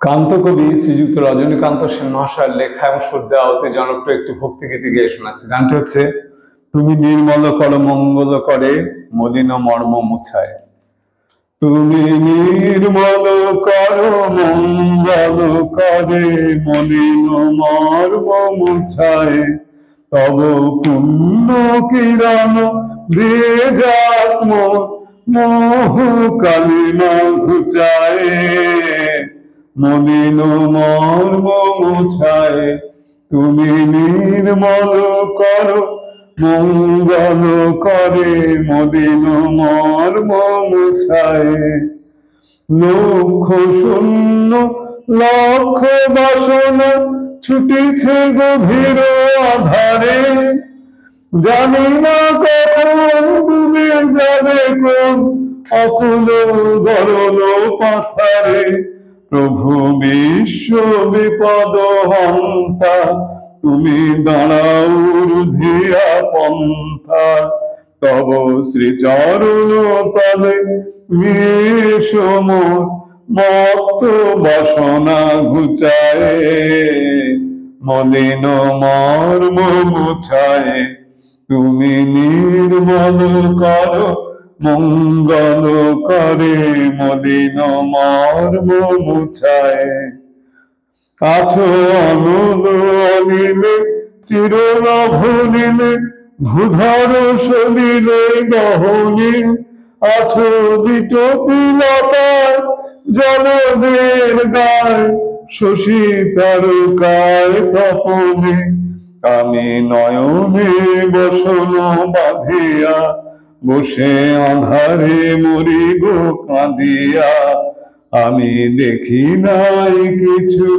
কান্তকবি শ্রীযুক্ত রজনীকান্ত সেন মহাশয়ের লেখা এবং সুরদে অতি জনপ্রিয় একটি ভক্তিগীতি গেয়ে শোনাচ্ছে। গানটি হচ্ছে তুমি নির্মল কর মঙ্গল করে মলিন মর্ম মুছায়। তুমি নির্মল কর মঙ্গল করে মলিন মর্ম মুছায়। তব পুণ্য কিরণ দিয়ে যাক মোর মোহ কালিমা ঘুচায়। মলিন মর্ম মুছায়। তুমি নির্মল কর মঙ্গল করে মলিন মর্ম মুছায়। লক্ষ শূন্য লক্ষ বাসনা ছুটিছে গভীর আধারে। জানি না কখন ডুবে যাবে কোন অকুল গরল পাথারে। প্রভু বিশ্ব বিপদ হন্তা তুমি দাঁড়াও রুধিয়া পন্থা। তব শ্রীচরণ তলে বিষ মোর মত্ত বাসনা ঘুচায়। মলিন মর্ম মুছায়। তুমি নির্মল কর মঙ্গল করে মলিন মর্ম মুছায়। আছো অনল অনিলে চির নভনীলে ভূধর সলিলে গহনে। আছো বিটপিলতায় জলদের গায় শশী তারকায় তপনে। আমি নয়নে বসন বাঁধিয়া বসে আঁধারে মরিব কাঁদিয়া। আমি দেখি নাই কিছু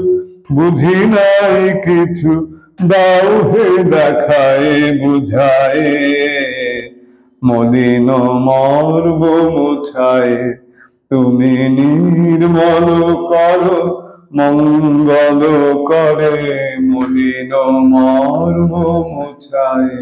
বুঝি নাই কিছু দাও হে দেখায় বুঝায়। মলিন মর্ম মুছায়। তুমি নির্মল কর মঙ্গল করে মলিন মর্ম মুছায়।